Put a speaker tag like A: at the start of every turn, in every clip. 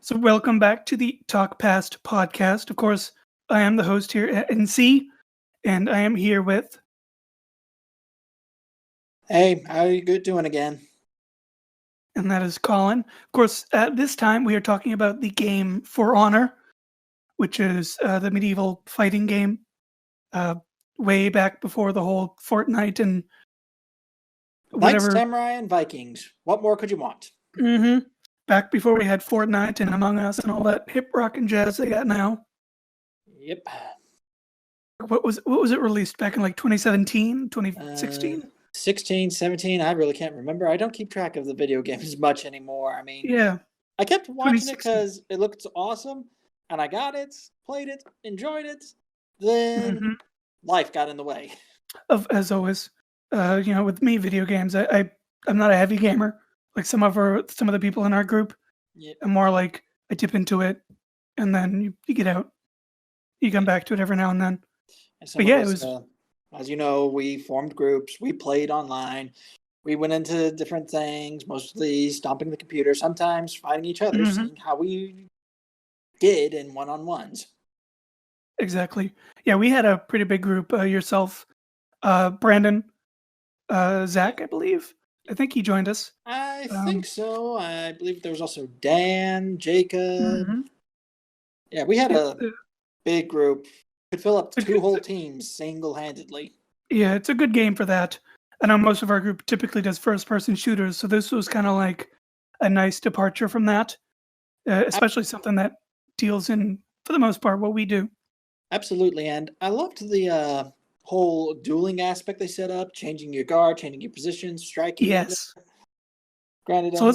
A: So, welcome back to the Talk Past podcast. Of course, I am the host here at NC, and I am here with.
B: Hey, how are you doing again?
A: And that is Colin. Of course, at this time, we are talking about the game For Honor, which is the medieval fighting game uh, way back before the whole Fortnite and
B: Knights,
A: whatever.
B: Samurai, and Vikings. What more could you want?
A: Back before we had Fortnite and Among Us and all that hip rock and jazz they got now.
B: Yep.
A: What was it released back in like 2017, 2016?
B: 16, 17, I really can't remember. I don't keep track of the video games much anymore. I mean,
A: Yeah,
B: I kept watching it
A: 2016.
B: because it looked awesome, and I got it, played it, enjoyed it. Then life got in the way.
A: As always, with me, video games. I'm not a heavy gamer like some of the people in our group.
B: Yep.
A: I'm more like I dip into it, and then you get out. You come back to it every now and then.
B: And
A: But yeah, it was.
B: As you know, we formed groups. We played online. We went into different things, mostly stomping the computer, sometimes fighting each other, seeing how we did in one-on-ones.
A: Exactly. Yeah, we had a pretty big group. Yourself, Brandon, Zach, I believe. I think he joined us.
B: I think so. I believe there was also Dan, Jacob. Yeah, we had a big group. Could fill up two whole teams single-handedly.
A: Yeah, it's a good game for that. I know most of our group typically does first-person shooters, so this was kind of like a nice departure from that, especially something that deals in, for the most part, what we do.
B: Absolutely, and I loved the whole dueling aspect they set up, changing your guard, changing your position, striking.
A: Yes.
B: Granted,
A: so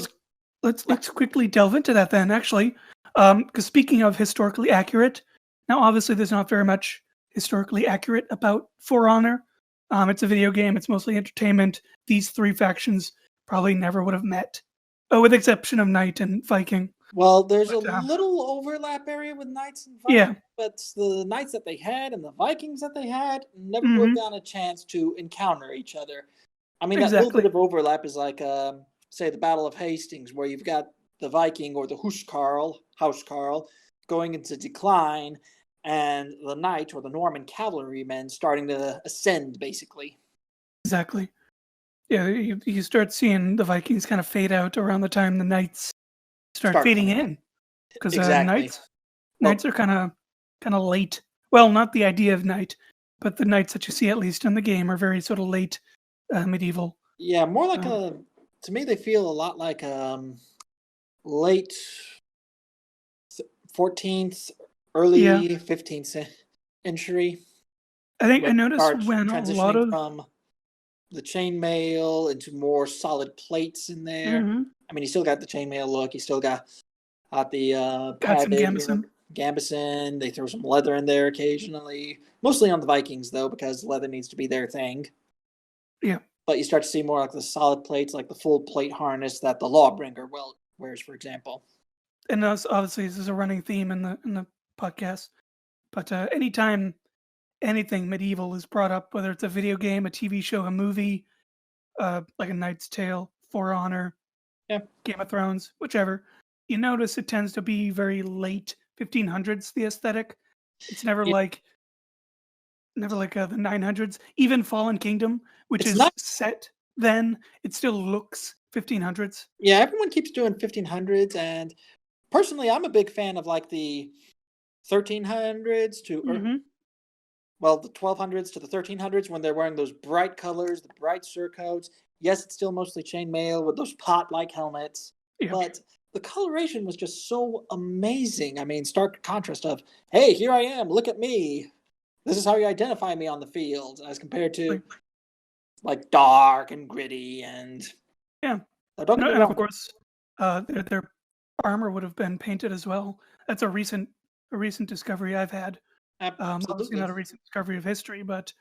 A: let's quickly delve into that then, actually, because speaking of historically accurate, now obviously there's not very much historically accurate about For Honor. It's a video game. It's mostly entertainment. These three factions probably never would have met, with the exception of Knight and Viking.
B: Well, there's a little overlap area with Knights and Vikings,
A: Yeah.
B: but the Knights that they had and the Vikings that they had never would have gotten a chance to encounter each other. I mean, that little bit of overlap is like, say, the Battle of Hastings, where you've got the Viking or the Housecarl going into decline, and the Knight or the Norman cavalrymen starting to ascend, basically.
A: Exactly. Yeah, you start seeing the Vikings kind of fade out around the time the Knights start fading in, because Knights are kind of late. Well, not the idea of Knight, but the Knights that you see at least in the game are very sort of late medieval.
B: Yeah, more like to me they feel a lot like late 14th, early 15th century.
A: I think I noticed when a lot of
B: from the chainmail into more solid plates in there. I mean, you still got the chainmail look. You still got the padded gambeson. They throw some leather in there occasionally. Mostly on the Vikings, though, because leather needs to be their thing.
A: Yeah.
B: But you start to see more like the solid plates, like the full plate harness that the Lawbringer wears, for example.
A: And obviously, this is a running theme in the podcast. But anytime anything medieval is brought up, whether it's a video game, a TV show, a movie, like A Knight's Tale, For Honor, Game of Thrones, whichever, you notice it tends to be very late 1500s, the aesthetic. It's never like the 900s. Even Fallen Kingdom, which is set then, it still looks 1500s.
B: Yeah, everyone keeps doing 1500s, and personally, I'm a big fan of like the 1300s to the 1200s to the 1300s, when they're wearing those bright colors, the bright surcoats. Yes, it's still mostly chainmail with those pot-like helmets, but the coloration was just so amazing. I mean, stark contrast of, hey, here I am, look at me. This is how you identify me on the field, as compared to like dark and gritty and
A: of course, their armor would have been painted as well. That's a recent discovery I've had. Obviously not a recent discovery of history, but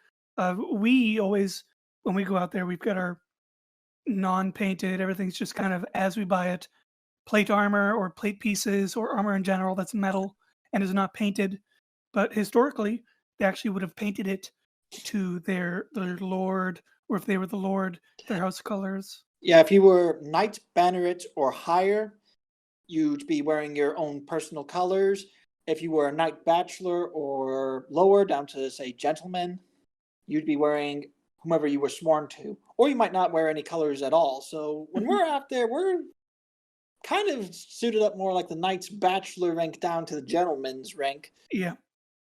A: we always, when we go out there, we've got our non-painted, everything's just kind of as we buy it, plate armor or plate pieces or armor in general that's metal and is not painted. But historically, they actually would have painted it to their lord, or if they were the lord, their house colors.
B: Yeah, if you were Knight Banneret or higher, you'd be wearing your own personal colors. If you were a knight bachelor or lower, down to say gentleman, you'd be wearing whomever you were sworn to, or you might not wear any colors at all. So when we're out there, we're kind of suited up more like the knight's bachelor rank down to the gentleman's rank.
A: Yeah.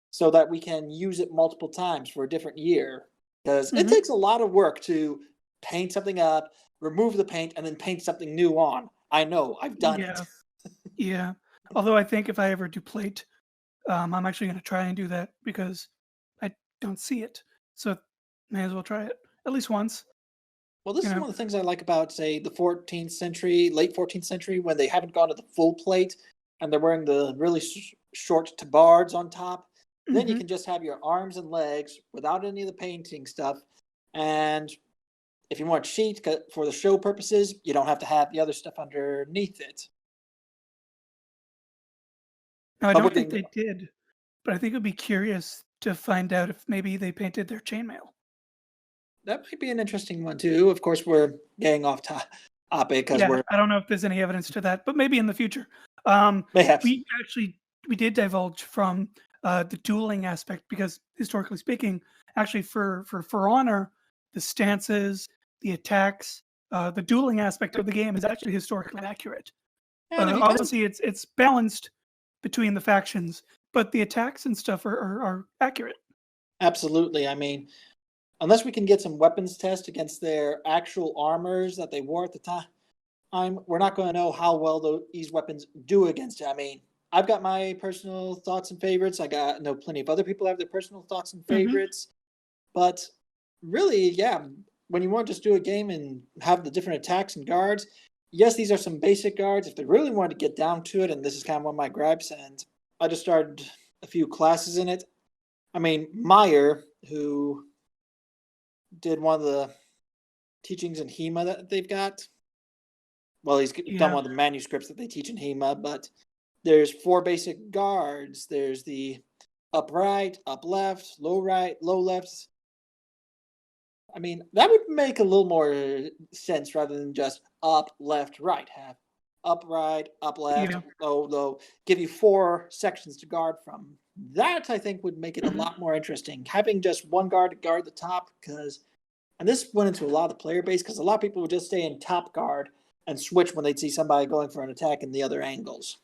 B: So that we can use it multiple times for a different year. Because it takes a lot of work to paint something up, remove the paint, and then paint something new on. I know, I've done it.
A: Yeah. Although I think if I ever do plate, I'm actually going to try and do that because I don't see it. So may as well try it at least once.
B: Well, this is one of the things I like about, say, the 14th century, late 14th century, when they haven't gone to the full plate and they're wearing the really short tabards on top. Then you can just have your arms and legs without any of the painting stuff. And if you want sheet for the show purposes, you don't have to have the other stuff underneath it.
A: Now, I don't think they did, but I think it would be curious to find out if maybe they painted their chainmail.
B: That might be an interesting one too. Of course, we're getting off topic because
A: I don't know if there's any evidence to that, but maybe in the future.
B: Mayhaps.
A: We did divulge from the dueling aspect because historically speaking, actually for Honor, the stances, the attacks, the dueling aspect of the game is actually historically accurate. Obviously, it's balanced between the factions, but the attacks and stuff are accurate.
B: Absolutely. I mean, unless we can get some weapons test against their actual armors that they wore at the time, we're not going to know how well these weapons do against it. I mean, I've got my personal thoughts and favorites. I know plenty of other people have their personal thoughts and favorites. But really, yeah, when you want to just do a game and have the different attacks and guards, yes, these are some basic guards. If they really wanted to get down to it, and this is kind of one of my gripes, and I just started a few classes in it. I mean, Meyer, who did one of the teachings in HEMA that they've got. Well, he's done one of the manuscripts that they teach in HEMA, but there's 4 basic guards. There's the up right, up left, low right, low left. I mean, that would make a little more sense rather than just up, left, right. Have up, right, up, left, low, low. Give you 4 sections to guard from. That, I think, would make it a lot more interesting. Having just one guard to guard the top, and this went into a lot of the player base, because a lot of people would just stay in top guard and switch when they'd see somebody going for an attack in the other angles.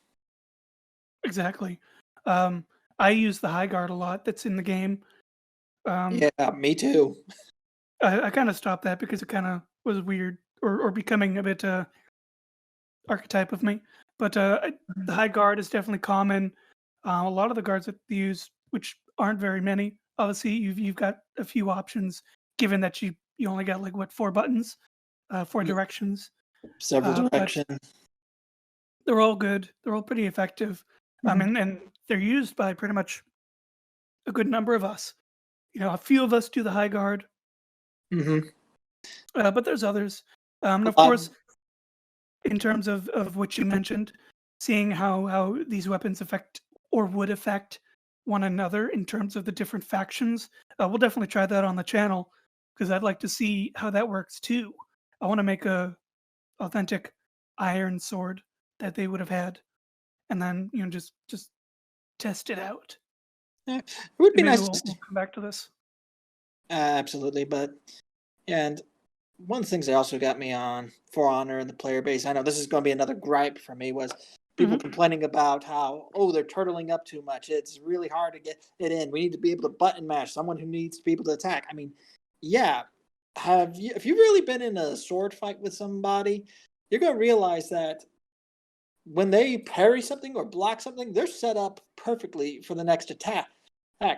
A: Exactly. I use the high guard a lot that's in the game.
B: Yeah, me too.
A: I kind of stopped that because it kind of was weird or becoming a bit archetype of me. But the high guard is definitely common. A lot of the guards that they use, which aren't very many, obviously you've got a few options, given that you only got like 4 buttons, 4 directions.
B: Several directions.
A: They're all good. They're all pretty effective. And they're used by pretty much a good number of us. A few of us do the high guard. But there's others. And of course, in terms of what you mentioned, seeing how these weapons affect or would affect one another in terms of the different factions, we'll definitely try that on the channel because I'd like to see how that works too. I want to make a authentic iron sword that they would have had, and then just test it out.
B: Yeah, it would be nice.
A: We'll come back to this.
B: Absolutely, and one of the things that also got me on For Honor and the player base, I know this is going to be another gripe for me, was people complaining about how, they're turtling up too much. It's really hard to get it in. We need to be able to button mash someone who needs to be able to attack. I mean, yeah. If you've really been in a sword fight with somebody, you're going to realize that when they parry something or block something, they're set up perfectly for the next attack.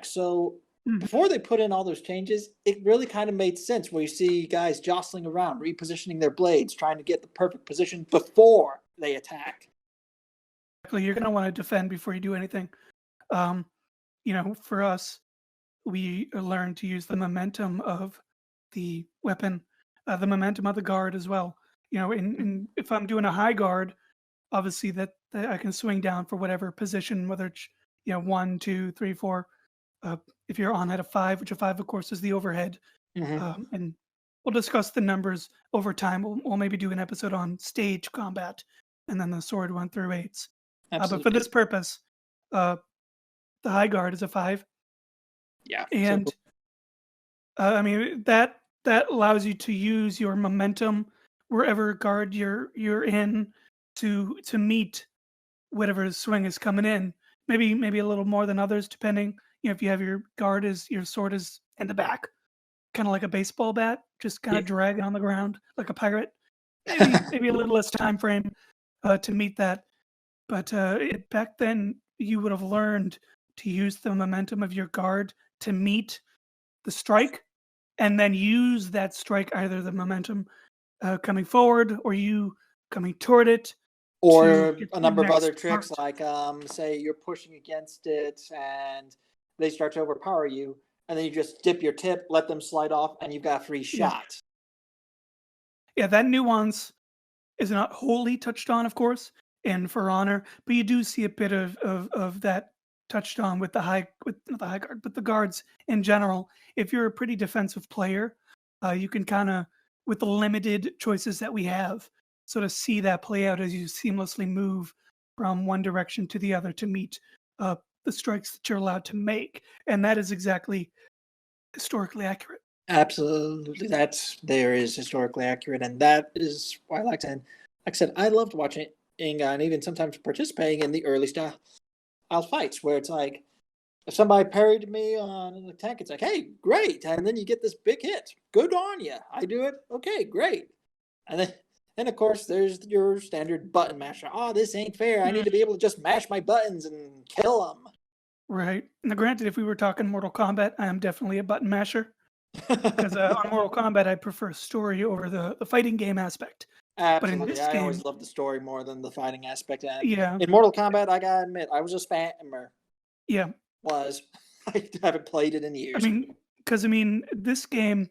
B: So before they put in all those changes, it really kind of made sense where you see guys jostling around, repositioning their blades, trying to get the perfect position before they attack.
A: You're going to want to defend before you do anything. For us, we learn to use the momentum of the weapon, the momentum of the guard as well. If I'm doing a high guard, obviously that I can swing down for whatever position, whether it's 1, 2, 3, 4. If you're on at a 5, which a 5 of course is the overhead, and we'll discuss the numbers over time. We'll maybe do an episode on stage combat and then the sword went through 8s. But for
B: Absolutely.
A: this purpose, the high guard is a 5,
B: Yeah. So
A: and I mean that allows you to use your momentum wherever guard you're in to meet whatever swing is coming in. Maybe a little more than others, depending. If you have your sword is in the back, kind of like a baseball bat, just kind
B: yeah.
A: of dragging on the ground like a pirate. Maybe a little less time frame to meet that. But back then, you would have learned to use the momentum of your guard to meet the strike, and then use that strike, either the momentum coming forward or you coming toward it, to
B: Or
A: get
B: a
A: your
B: number of other
A: next
B: tricks,
A: part.
B: like say you're pushing against it and they start to overpower you, and then you just dip your tip, let them slide off, and you've got a free
A: Yeah,
B: shot.
A: yeah, that nuance is not wholly touched on, of course, in For Honor, but you do see a bit of that touched on with with not the high guard, but the guards in general. If you're a pretty defensive player, you can kind of, with the limited choices that we have, sort of see that play out as you seamlessly move from one direction to the other to meet uh, the strikes that you're allowed to make, and that is exactly historically accurate.
B: Absolutely, there is historically accurate, and that is why I like to. Like I said, I loved watching and even sometimes participating in the early style fights, where it's like if somebody parried me on an attack, it's like, hey, great, and then you get this big hit. Good on you. I do it. Okay, great, and then of course there's your standard button masher. Oh, this ain't fair. I need to be able to just mash my buttons and kill them.
A: Right. Now, granted, if we were talking Mortal Kombat, I am definitely a button masher. Because on Mortal Kombat, I prefer story over the fighting game aspect. But in
B: Absolutely.
A: this
B: I always
A: game,
B: love the story more than the fighting aspect. And
A: yeah,
B: in Mortal Kombat, I gotta admit, I was a spammer.
A: yeah.
B: Was. I haven't played it in years.
A: I mean, this game,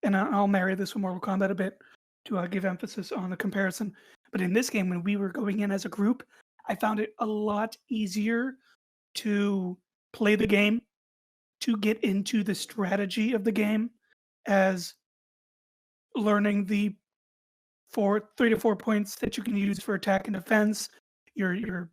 A: and I'll marry this with Mortal Kombat a bit to give emphasis on the comparison. But in this game, when we were going in as a group, I found it a lot easier to play the game, to get into the strategy of the game, as learning the 3 to 4 points that you can use for attack and defense, your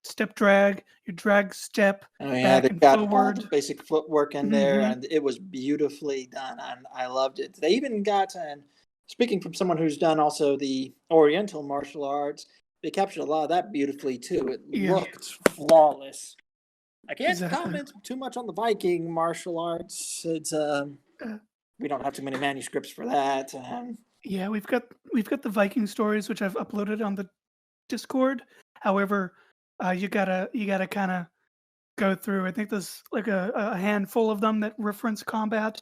A: step drag, your drag step
B: Oh yeah,
A: back
B: they've
A: and
B: got all the
A: forward.
B: basic footwork in there,
A: Mhm.
B: and it was beautifully done. And I loved it. They even got, and speaking from someone who's done also the Oriental martial arts, they captured a lot of that beautifully too. It
A: Yeah,
B: looked flawless. I can't
A: exactly.
B: comment too much on the Viking martial arts. It's
A: Uh,
B: we don't have too many manuscripts for that.
A: yeah, we've got the Viking stories, which I've uploaded on the Discord. However, you gotta kind of go through. I think there's like a handful of them that reference combat,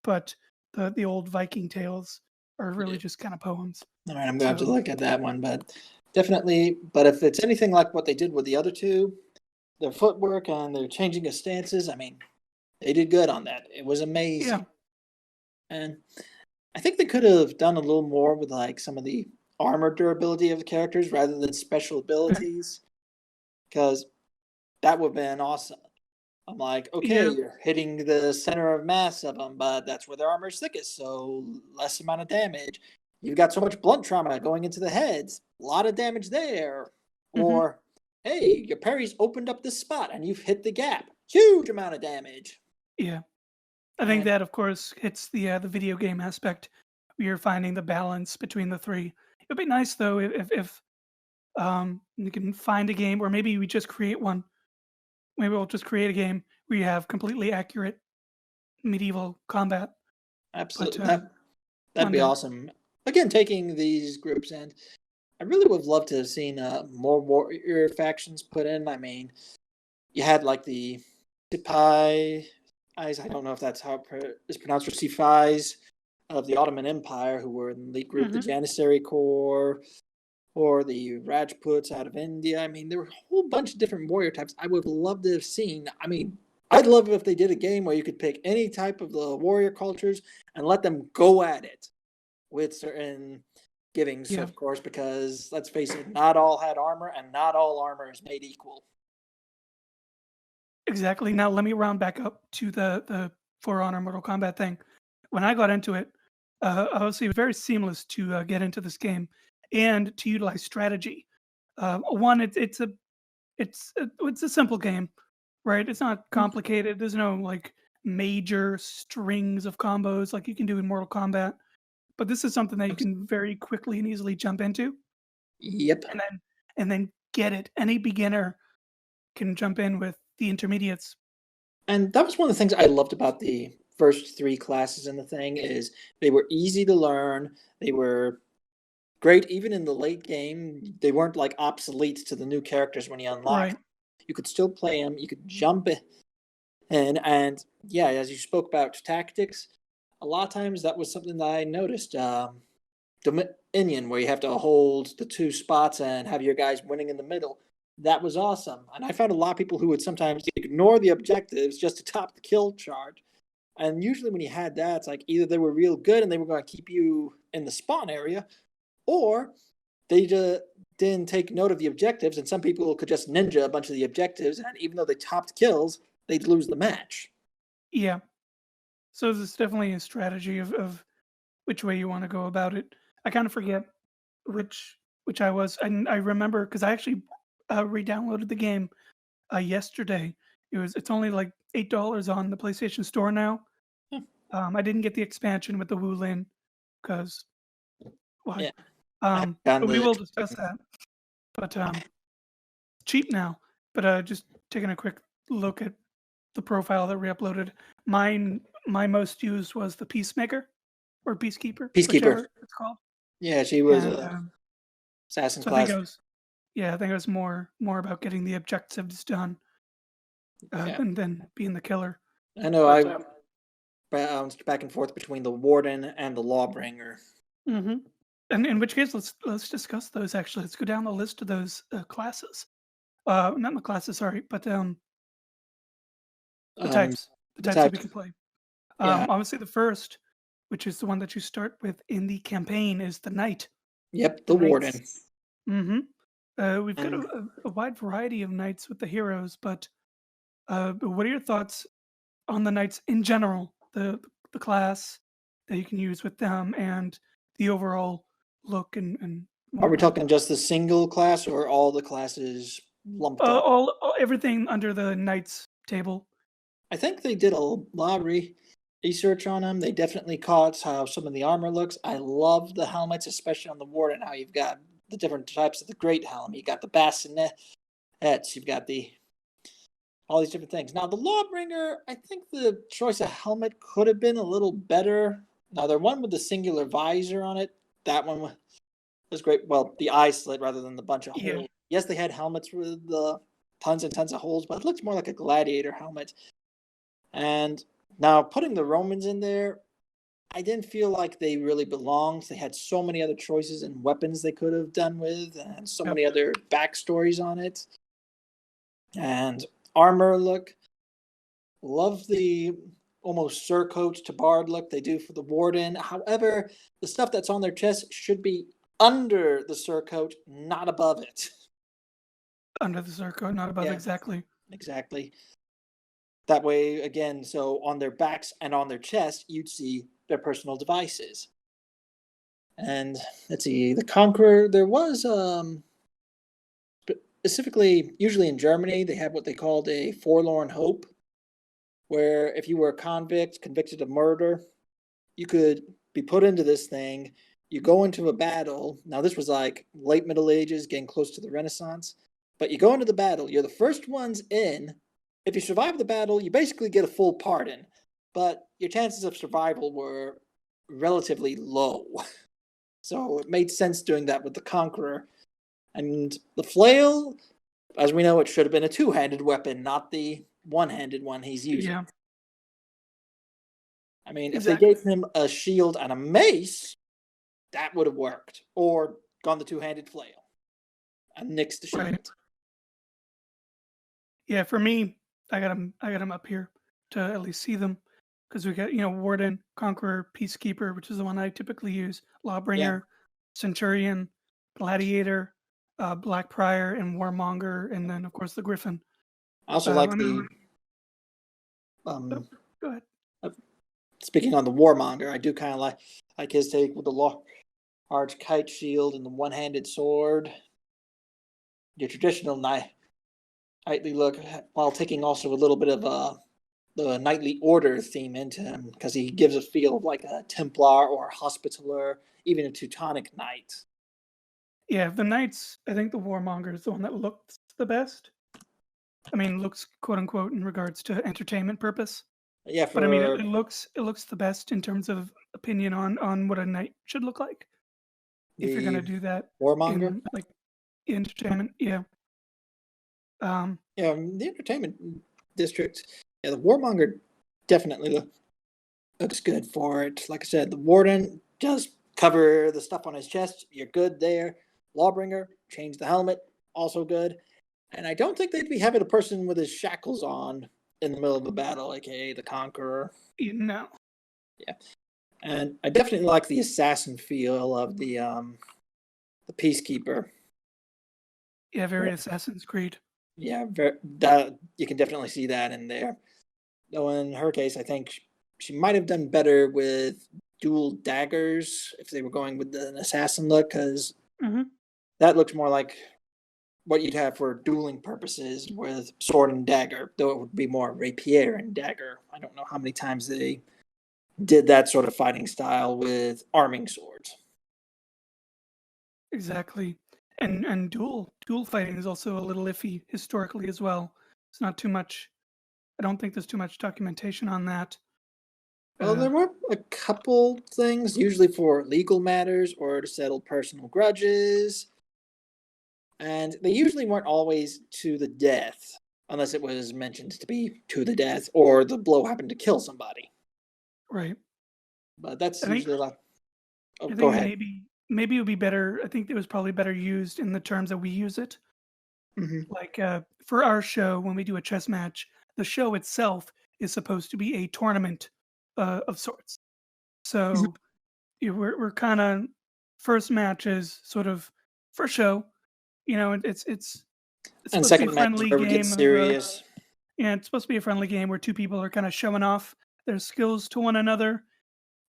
A: but the old Viking tales are really
B: Yeah.
A: just kind of poems.
B: All right, I'm gonna have to
A: So
B: look at that one, but definitely. But if it's anything like what they did with the other two, their footwork and their changing of stances, I mean, they did good on that. It was
A: yeah,
B: amazing, and I think they could have done a little more with like some of the armor durability of the characters rather than special abilities, because that would have been awesome. I'm like, okay,
A: yeah.
B: you're hitting the center of mass of them, but that's where their armor is thickest, so less amount of damage. You've got so much blunt trauma going into the heads, a lot of damage there.
A: Hmm.
B: Or, hey, your parry's opened up this spot and you've hit the gap, huge amount of damage.
A: Yeah. I think
B: And
A: that, of course, hits the video game aspect. You're finding the balance between the three. It'd be nice though if you can find a game, or maybe we just create one. Maybe we'll just create a game where you have completely accurate medieval combat. But
B: absolutely, that'd
A: one
B: be
A: day,
B: awesome. Again, taking these groups, and I really would have loved to have seen more warrior factions put in. I mean, you had like the Sipai, I don't know if that's how it's pronounced, or Sipais of the Ottoman Empire, who were in the group, the
A: hmm
B: Janissary Corps, or the Rajputs out of India. I mean, there were a whole bunch of different warrior types I would love to have seen. I mean, I'd love it if they did a game where you could pick any type of the warrior cultures and let them go at it with certain givings,
A: yeah,
B: of course, because let's face it, not all had armor, and not all armor is made equal.
A: exactly. Now let me round back up to the For Honor Mortal Kombat thing. When I got into it, obviously it was very seamless to get into this game and to utilize strategy. One, it's a simple game, right? It's not complicated. There's no like major strings of combos like you can do in Mortal Kombat. But this is something that you can very quickly and easily jump into,
B: Yep.
A: and then get it. Any beginner can jump in with the intermediates.
B: And that was one of the things I loved about the first 3 classes in the thing is they were easy to learn. They were great even in the late game. They weren't like obsolete to the new characters when you unlock.
A: Right.
B: You could still play them. You could jump in, and yeah, as you spoke about tactics, a lot of times that was something that I noticed. Dominion, where you have to hold the 2 spots and have your guys winning in the middle. That was awesome. And I found a lot of people who would sometimes ignore the objectives just to top the kill chart. And usually when you had that, it's like either they were real good and they were going to keep you in the spawn area, or they just didn't take note of the objectives, and some people could just ninja a bunch of the objectives, and even though they topped kills, they'd lose the match.
A: Yeah. So there's definitely a strategy of which way you want to go about it. I kind of forget which I was, and I remember because I actually re-downloaded the game yesterday. It's only like $8 on the PlayStation Store now. I didn't get the expansion with the Wu Lin because why?
B: Yeah.
A: But we will discuss that. But cheap now. But just taking a quick look at the profile that we uploaded. My most used was the Peacemaker or Peacekeeper, whichever it's called.
B: Yeah, she was assassin
A: so
B: class.
A: I think it was more about getting the objectives done than being the killer.
B: I know I bounced back and forth between the Warden and the Lawbringer.
A: Mm-hmm. And in which case, let's discuss those. Actually, let's go down the list of those classes. Not the classes, sorry, but the types. The types that we can play. Obviously, the first, which is the one that you start with in the campaign, is the Knight.
B: Yep, the Warden.
A: Mm-hmm. We've got a wide variety of knights with the heroes, but what are your thoughts on the knights in general? The class that you can use with them and the overall look and
B: are we talking just the single class or all the classes lumped up?
A: Everything under the knights table.
B: I think they did a lot of research on them. They definitely caught how some of the armor looks. I love the helmets, especially on the Warden, how you've got the different types of the Great Helm. You got the bassinets, you've got all these different things. Now, the Lawbringer, I think the choice of helmet could have been a little better. Now, the one with the singular visor on it, that one was great. Well, the eye slit rather than the bunch of holes. Yes, they had helmets with tons and tons of holes, but it looks more like a gladiator helmet. And now putting the Romans in there, I didn't feel like they really belonged. They had so many other choices and weapons they could have done with, and so many other backstories on it. And armor look, love the almost surcoat to bard look they do for the Warden. However, the stuff that's on their chest should be under the surcoat, not above it.
A: Under the surcoat, not above, exactly.
B: Exactly. That way, again, so on their backs and on their chest, you'd see their personal devices. And let's see, the Conqueror, there was specifically, usually in Germany, they have what they called a forlorn hope, where if you were a convict, convicted of murder, you could be put into this thing. You go into a battle. Now, this was like late Middle Ages, getting close to the Renaissance. But you go into the battle. You're the first ones in. If you survive the battle, you basically get a full pardon. But your chances of survival were relatively low. So it made sense doing that with the Conqueror. And the flail, as we know, it should have been a two-handed weapon, not the one-handed one he's using.
A: Yeah.
B: I mean, if they gave him a shield and a mace, that would have worked. Or gone the two-handed flail and nixed the shield. Right.
A: Yeah, for me, I got them up here to at least see them, because we got Warden, Conqueror, Peacekeeper, which is the one I typically use, Lawbringer, Centurion, Gladiator, Black Prior, and Warmonger, and then of course the Griffin.
B: I also like
A: go ahead.
B: Speaking on the Warmonger, I do kind of like his take with the large kite shield and the one-handed sword. your traditional knightly look, while taking also a little bit of the knightly order theme into him, because he gives a feel of like a Templar or a Hospitaller, even a Teutonic knight.
A: Yeah, the knights. I think the Warmonger is the one that looks the best. I mean, looks quote unquote in regards to entertainment purpose.
B: Yeah,
A: But I mean,
B: for
A: it looks the best in terms of opinion on what a knight should look like. If you're
B: the
A: gonna do that
B: Warmonger.
A: in like entertainment, yeah.
B: Yeah, the entertainment district. Yeah, the Warmonger definitely looks good for it. Like I said, the Warden does cover the stuff on his chest. You're good there. Lawbringer, change the helmet, also good. And I don't think they'd be having a person with his shackles on in the middle of a battle, aka the Conqueror.
A: No.
B: Yeah, and I definitely like the assassin feel of the Peacekeeper.
A: Yeah, very Assassin's Creed.
B: Yeah, that you can definitely see that in there. Though in her case, I think she might have done better with dual daggers if they were going with an assassin look, because that looks more like what you'd have for dueling purposes with sword and dagger, though it would be more rapier and dagger. I don't know how many times they did that sort of fighting style with arming swords.
A: Exactly. And dual fighting is also a little iffy historically as well. It's not too much. I don't think there's too much documentation on that.
B: Well, there were a couple things, usually for legal matters or to settle personal grudges. And they usually weren't always to the death, unless it was mentioned to be to the death or the blow happened to kill somebody.
A: Right.
B: But that's
A: I think
B: usually a lot. Oh,
A: I
B: go
A: think
B: ahead.
A: maybe it would be better. I think it was probably better used in the terms that we use it. Like for our show, when we do a chess match, the show itself is supposed to be a tournament of sorts. So we're kind of first match is sort of for show. You know, it's
B: And
A: supposed to be a
B: second match is
A: friendly
B: where we get
A: game of
B: serious.
A: yeah, it's supposed to be a friendly game where two people are kind of showing off their skills to one another,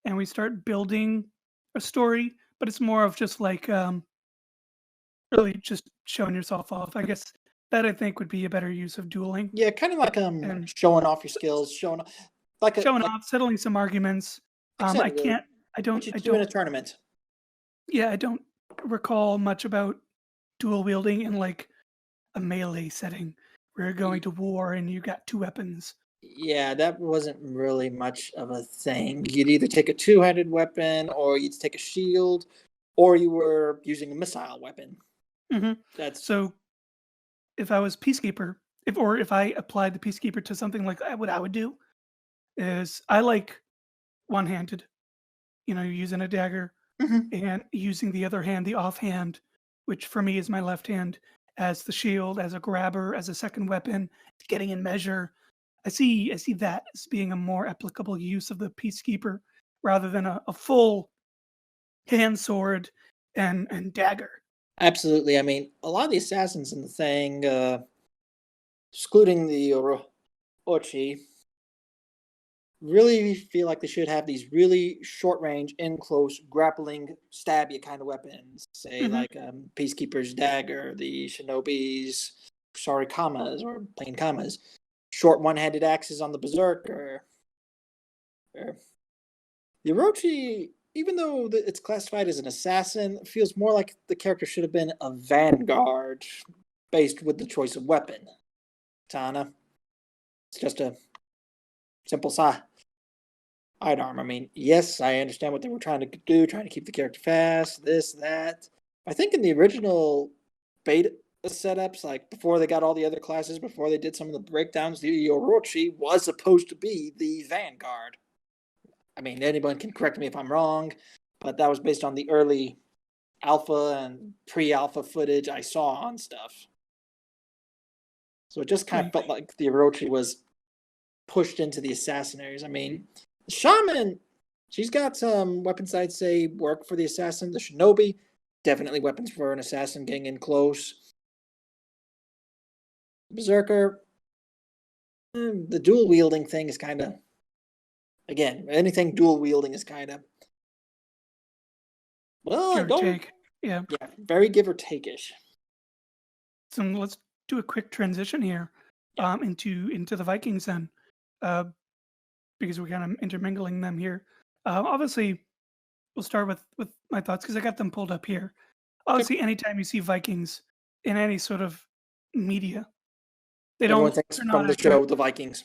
A: and we start building a story. But it's more of just like really just showing yourself off. I guess that I think would be a better use of dueling
B: Yeah, kind of like
A: and
B: showing off your skills, showing off,
A: showing
B: like
A: off, settling some arguments.
B: I said,
A: I can't.
B: what you
A: I
B: do in a
A: don't.
B: tournament.
A: Yeah, I don't recall much about dual wielding in like a melee setting where you're going to war and you got two weapons.
B: Yeah, that wasn't really much of a thing. You'd either take a two-handed weapon, or you'd take a shield, or you were using a missile weapon. That's
A: So if I was peacekeeper, if I applied the peacekeeper to something like that, what I would do is I like one-handed. You know, using a dagger and using the other hand, the offhand, which for me is my left hand, as the shield, as a grabber, as a second weapon, getting in measure. I see that as being a more applicable use of the peacekeeper rather than a full hand sword and dagger.
B: absolutely. I mean, a lot of the assassins in the thing, excluding the Orochi, really feel like they should have these really short range, in close, grappling, stab you kind of weapons. Say,
A: hmm
B: like Peacekeeper's Dagger, the Shinobi's Sarikamas, or plain Kamas, short one handed axes on the Berserker. The Orochi, even though it's classified as an assassin, feels more like the character should have been a vanguard based with the choice of weapon. Tana, it's just a simple sidearm. I mean, yes, I understand what they were trying to do, trying to keep the character fast, this, that. I think in the original beta setups, like before they got all the other classes, before they did some of the breakdowns, the Orochi was supposed to be the vanguard. I mean, anyone can correct me if I'm wrong, but that was based on the early alpha and pre-alpha footage I saw on stuff. So it just kind of
A: Right.
B: felt like the Orochi was pushed into the assassin areas. I mean, the Shaman, she's got some weapons I'd say work for the assassin. The Shinobi, definitely weapons for an assassin getting in close. Berserker, the dual wielding thing is kind of, again, anything dual wielding is kind of, well, I
A: Give or
B: don't,
A: take. Yeah.
B: yeah, very give or take ish.
A: So let's do a quick transition here into the Vikings then, uh, because we're kind of intermingling them here. Obviously, we'll start with my thoughts because I got them pulled up here.
B: Okay.
A: Obviously, anytime you see Vikings in any sort of media,
B: Everyone thinks
A: they're
B: from
A: not
B: the
A: accurate.
B: show The Vikings.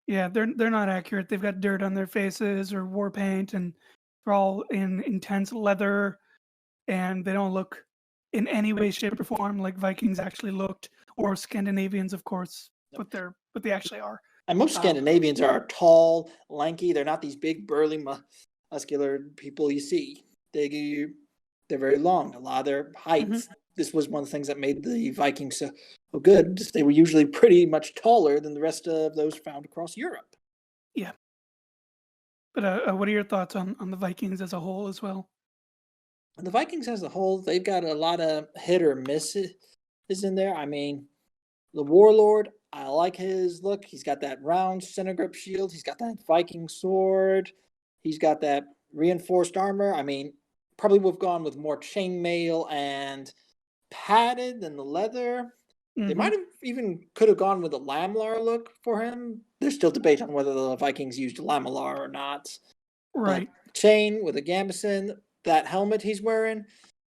A: Yeah, they're not accurate. They've got dirt on their faces or war paint, and they're all in intense leather, and they don't look in any way, shape, or form like Vikings actually looked, or Scandinavians, of course, what they actually are.
B: And most
A: Um,
B: Scandinavians are tall, lanky. They're not these big, burly, muscular people you see. They're very long. A lot of their heights. This was one of the things that made the Vikings so good. They were usually pretty much taller than the rest of those found across Europe.
A: yeah, but what are your thoughts on the Vikings as a whole as well?
B: And the Vikings as a whole, they've got a lot of hit or misses in there. I mean, the Warlord, I like his look. He's got that round center grip shield. He's got that Viking sword. He's got that reinforced armor. I mean, probably would have gone with more chainmail and padded than the leather. They might have even could have gone with a Lamlar look for him. There's still debate on whether the Vikings used Lamlar or not.
A: Right.
B: But chain with a gambeson, that helmet he's wearing,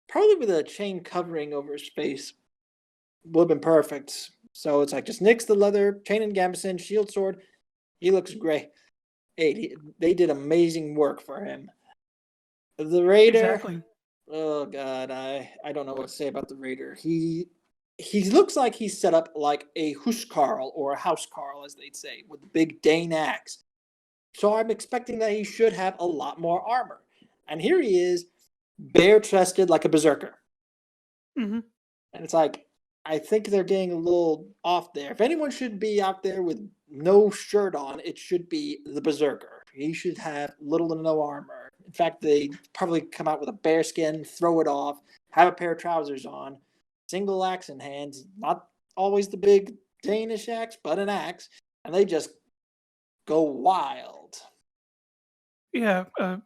B: probably with a chain covering over his face, would have been perfect. So it's like just nix the leather, chain and gambeson, shield sword. He looks great. Hey, they did amazing work for him. The Raider,
A: Exactly.
B: oh god, I don't know what to say about the Raider. He looks like he's set up like a Huskarl or a Housecarl, as they'd say, with the big Dane axe. So I'm expecting that he should have a lot more armor. And here he is, bare chested like a berserker.
A: hmm
B: And it's like, I think they're getting a little off there. If anyone should be out there with no shirt on, it should be the berserker. He should have little to no armor. In fact, they probably come out with a bear skin, throw it off, have a pair of trousers on, single axe in hand, not always the big Danish axe, but an axe, and they just go wild.
A: Yeah,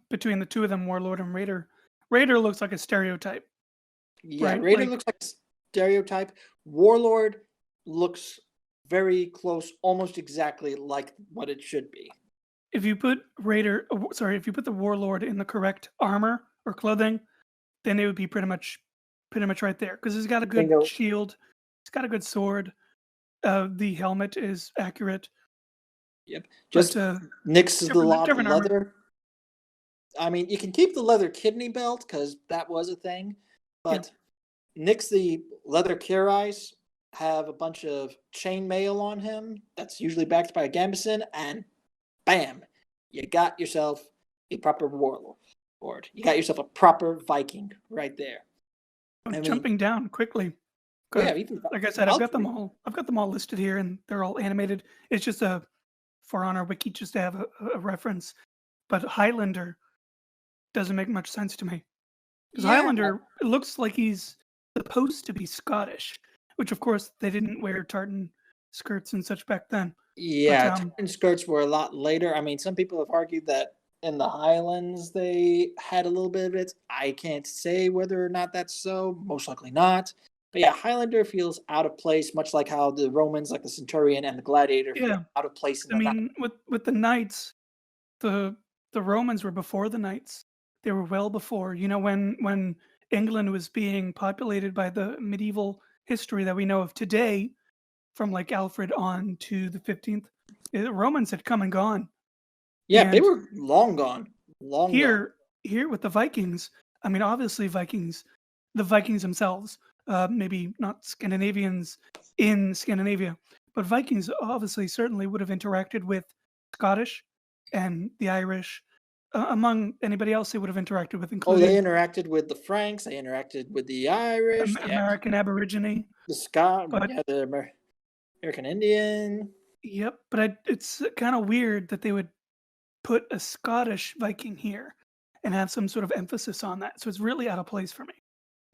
A: between the two of them, Warlord and Raider, Raider looks like a stereotype,
B: Yeah,
A: right?
B: Raider looks like a stereotype. Warlord looks very close, almost exactly like what it should be.
A: If you put if you put the Warlord in the correct armor or clothing, then it would be pretty much right there because he's got a good
B: Bingo.
A: shield, he's got a good sword. The helmet is accurate,
B: Yep.
A: but
B: Just nix the lot of
A: different armor.
B: leather. I mean, you can keep the leather kidney belt because that was a thing,
A: Yeah,
B: but nix the leather cuirass, have a bunch of chain mail on him that's usually backed by a gambeson, and bam, you got yourself a proper warlord. You got yourself a proper Viking right there. I mean,
A: jumping down quickly.
B: oh yeah,
A: 'Cause
B: even
A: like I said,
B: Valkyrie.
A: I've got them all listed here, and they're all animated. It's just a for on our wiki just to have a reference. But Highlander doesn't make much sense to me because
B: Yeah,
A: Highlander it looks like he's supposed to be Scottish, which of course they didn't wear tartan skirts and such back then. But
B: yeah. Tartan skirts were a lot later. I mean, some people have argued that in the Highlands they had a little bit of it. I can't say whether or not that's so. Most likely not. But yeah, Highlander feels out of place, much like how the Romans, like the Centurion and the Gladiator, feel
A: yeah,
B: out of place in
A: I
B: the night.
A: mean with the knights, the the Romans were before the knights. They were well before. You know when England was being populated by the medieval history that we know of today, from like Alfred on to the 15th, the Romans had come and gone.
B: Yeah, they
A: And
B: were long gone. Long gone.
A: here with the Vikings, I mean, obviously the Vikings themselves, maybe not Scandinavians in Scandinavia, but Vikings obviously certainly would have interacted with Scottish and the Irish, among anybody else they would have interacted with,
B: Oh, they
A: including
B: interacted with the Franks. They interacted with the Irish. Yeah,
A: American Aborigine.
B: the Scot.
A: But
B: Yeah, the American Indian.
A: yep, but it's kind of weird that they would put a Scottish Viking here and have some sort of emphasis on that. So it's really out of place for me,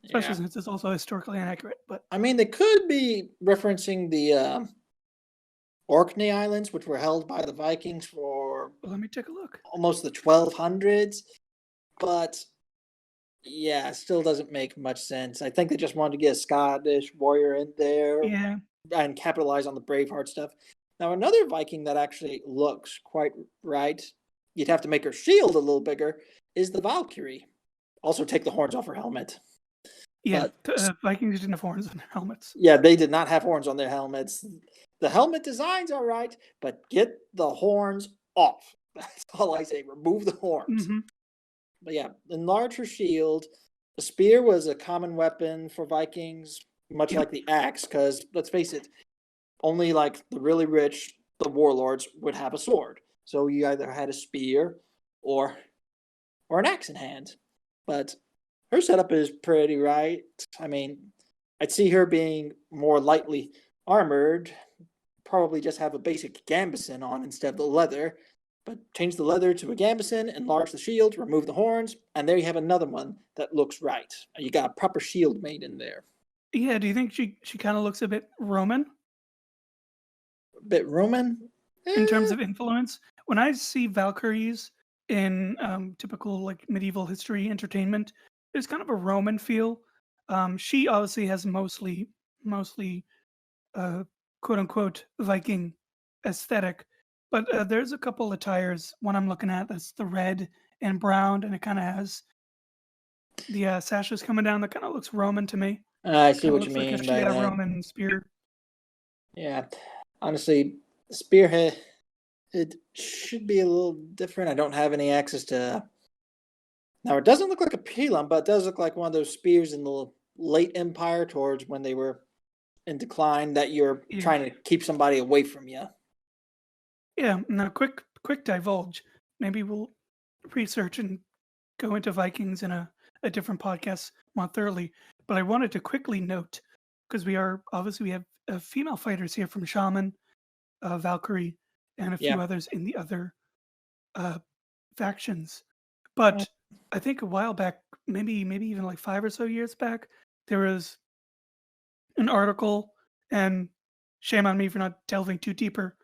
A: especially
B: Yeah.
A: since it's also historically inaccurate. But
B: I mean, they could be referencing the Orkney Islands, which were held by the Vikings for
A: let me take a look.
B: almost the 1200s. But Yeah, still doesn't make much sense. I think they just wanted to get a Scottish warrior in there
A: Yeah.
B: and capitalize on the Braveheart stuff. Now, another Viking that actually looks quite right, you'd have to make her shield a little bigger, is the Valkyrie. Also, take the horns off her helmet.
A: Yeah,
B: But
A: Vikings didn't have horns on their helmets.
B: yeah, they did not have horns on their helmets. The helmet design's all right, but get the horns off. That's all I say. Remove the horns.
A: Mm-hmm.
B: But yeah, enlarge her shield. The spear was a common weapon for Vikings, much
A: Yep.
B: like the axe, because let's face it, only like the really rich, the warlords, would have a sword. So you either had a spear or an axe in hand. But her setup is pretty right. I mean, I'd see her being more lightly armored, probably just have a basic gambeson on instead of the leather. But change the leather to a gambeson, enlarge the shield, remove the horns, and there you have another one that looks right. You got a proper shield made in there.
A: Yeah, do you think she kind of looks a bit Roman?
B: A bit Roman?
A: In terms of influence? When I see Valkyries in typical like medieval history entertainment, there's kind of a Roman feel. She obviously has mostly quote unquote Viking aesthetic, but there's a couple attires. One I'm looking at that's the red and brown, and it kind of has the sashes coming down. That kind of looks Roman to me.
B: I see
A: Kind of
B: what you
A: looks like
B: mean
A: a
B: by that.
A: Roman spear.
B: Yeah, honestly, spearhead, it should be a little different. I don't have any access to. Now, it doesn't look like a pilum, but it does look like one of those spears in the late Empire towards when they were in decline that you're
A: Yeah.
B: trying to keep somebody away from you.
A: Yeah. Now, quick divulge. Maybe we'll research and go into Vikings in a different podcast more thoroughly. But I wanted to quickly note because we have female fighters here from Shaman, Valkyrie, and a few
B: Yeah.
A: others in the other factions. But I think a while back, maybe even like 5 or so years back, there was an article, and shame on me for not delving too deeper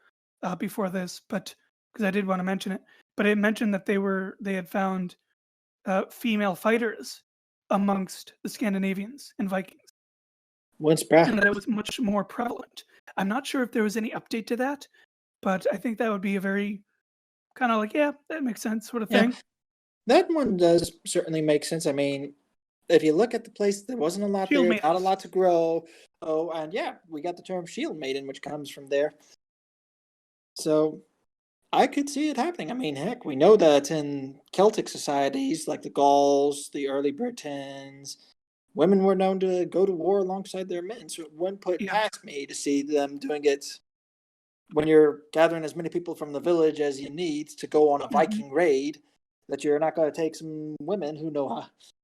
A: before this, but because I did want to mention it. But it mentioned that they had found female fighters amongst the Scandinavians and Vikings,
B: Once
A: and that it was much more prevalent. I'm not sure if there was any update to that, but I think that would be a very kind of like, yeah, that makes sense sort of thing.
B: That one does certainly make sense. I mean, if you look at the place, there wasn't a lot
A: Shield
B: there,
A: maidens.
B: not a lot to grow. Oh, and yeah, we got the term shield maiden, which comes from there. So I could see it happening. I mean, heck, we know that in Celtic societies like the Gauls, the early Britons, women were known to go to war alongside their men. So it wouldn't put past me to see them doing it when you're gathering as many people from the village as you need to go on a Viking raid, that you're not going to take some women who know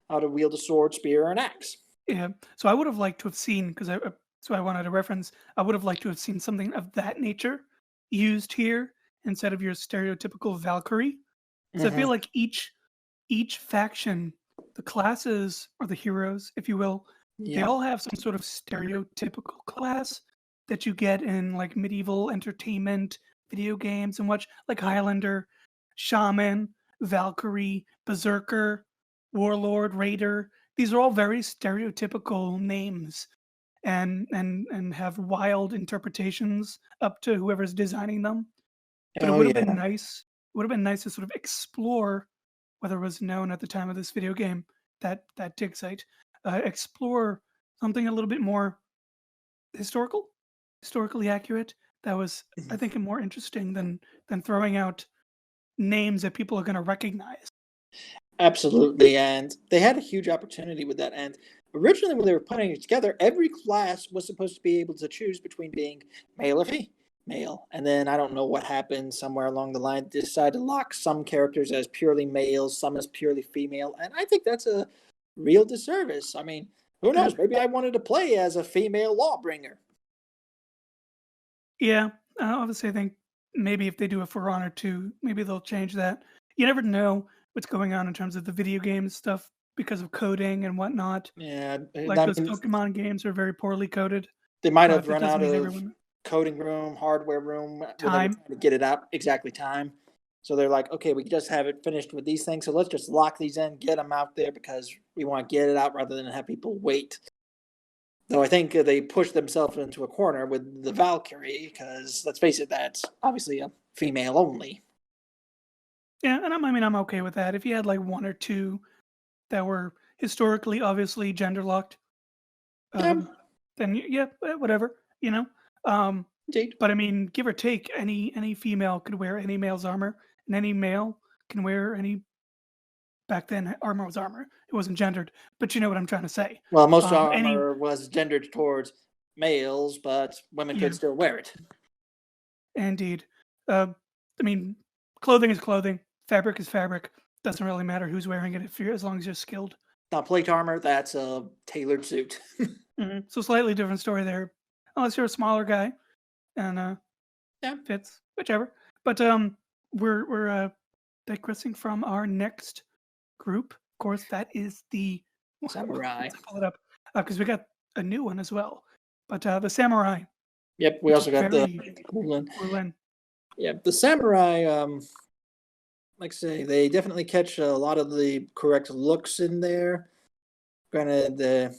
B: how to wield a sword, spear, or an axe.
A: Yeah. So I would have liked to have seen, because I wanted to reference, I would have liked to have seen something of that nature used here instead of your stereotypical Valkyrie. Because I feel like each faction, the classes or the heroes, if you will, they all have some sort of stereotypical class that you get in like medieval entertainment, video games, and what, like Highlander, Shaman, Valkyrie, Berserker, Warlord, Raider. These are all very stereotypical names and have wild interpretations up to whoever's designing them. But it would have been nice. It would have been nice to sort of explore, whether it was known at the time of this video game, that dig site, explore something a little bit more historically accurate. That was, I think, more interesting than throwing out names that people are going to recognize.
B: Absolutely, and they had a huge opportunity with that. And originally, when they were putting it together, every class was supposed to be able to choose between being male or female. And then I don't know what happened somewhere along the line. They decided to lock some characters as purely male, some as purely female, and I think that's a real disservice. I mean, who knows? Maybe I wanted to play as a female lawbringer.
A: Yeah, obviously, I think maybe if they do a For Honor 2, maybe they'll change that. You never know what's going on in terms of the video game stuff because of coding and whatnot.
B: Yeah,
A: like those Pokemon games are very poorly coded.
B: They might have run out of coding room, hardware room,
A: time
B: to get it out exactly time. So they're like, okay, we just have it finished with these things. So let's just lock these in, get them out there because we want to get it out rather than have people wait. Though I think they pushed themselves into a corner with the Valkyrie because, let's face it, that's obviously a female only.
A: Yeah, and I'm okay with that. If you had like one or two that were historically, obviously gender locked,
B: Yeah,
A: then yeah, whatever, you know. Um,
B: indeed.
A: but I mean, give or take, any female could wear any male's armor, and any male can wear any. Back then, armor was armor; it wasn't gendered. But you know what I'm trying to say.
B: Well, most armor was gendered towards males, but women could still wear it.
A: Indeed. I mean, clothing is clothing. Fabric is fabric. Doesn't really matter who's wearing it as long as you're skilled.
B: Now, plate armor, that's a tailored suit.
A: So slightly different story there, unless you're a smaller guy, and fits whichever. But we're digressing from our next group. Of course, that is the
B: samurai.
A: Let's pull it up because we got a new one as well. But the samurai.
B: Yep, we also got the Colin. Yeah, the samurai. Like I say, they definitely catch a lot of the correct looks in there. Granted,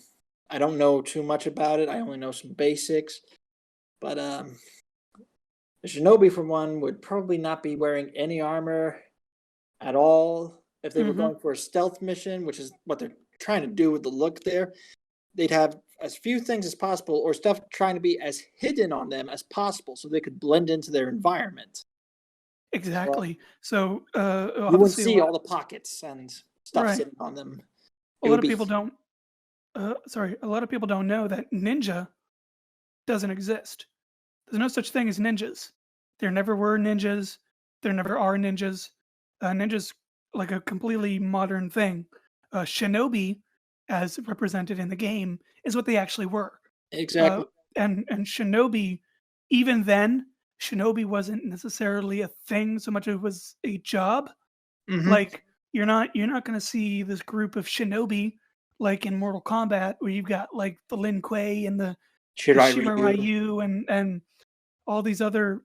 B: I don't know too much about it. I only know some basics. But the shinobi, for one, would probably not be wearing any armor at all. If they were going for a stealth mission, which is what they're trying to do with the look there, they'd have as few things as possible or stuff trying to be as hidden on them as possible so they could blend into their environment.
A: Exactly. So
B: you wouldn't see all the pockets and stuff sitting on them.
A: A lot of people don't know that ninja doesn't exist. There's no such thing as ninjas. There never were ninjas. There never are ninjas. Ninjas like a completely modern thing. Shinobi, as represented in the game, is what they actually were.
B: Exactly.
A: And shinobi, even then, shinobi wasn't necessarily a thing so much as it was a job. Like you're not going to see this group of shinobi like in Mortal Kombat where you've got like the Lin Kuei and the Shiryu and all these other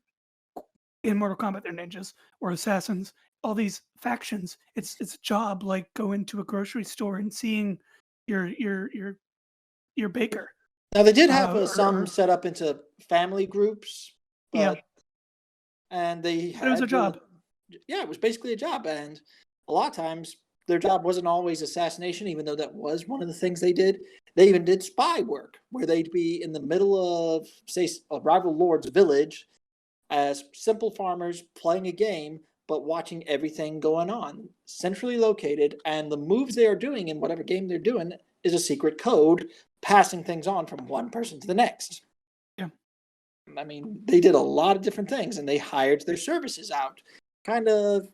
A: in Mortal Kombat they're ninjas or assassins. All these factions. It's a job like going to a grocery store and seeing your baker.
B: Now they did have some set up into family groups, but and they had,
A: it was a job.
B: Yeah, it was basically a job, and a lot of times their job wasn't always assassination, even though that was one of the things they did. They even did spy work, where they'd be in the middle of, say, a rival lord's village as simple farmers playing a game, but watching everything going on, centrally located, and the moves they are doing in whatever game they're doing is a secret code, passing things on from one person to the next.
A: Yeah.
B: I mean, they did a lot of different things, and they hired their services out. Kind of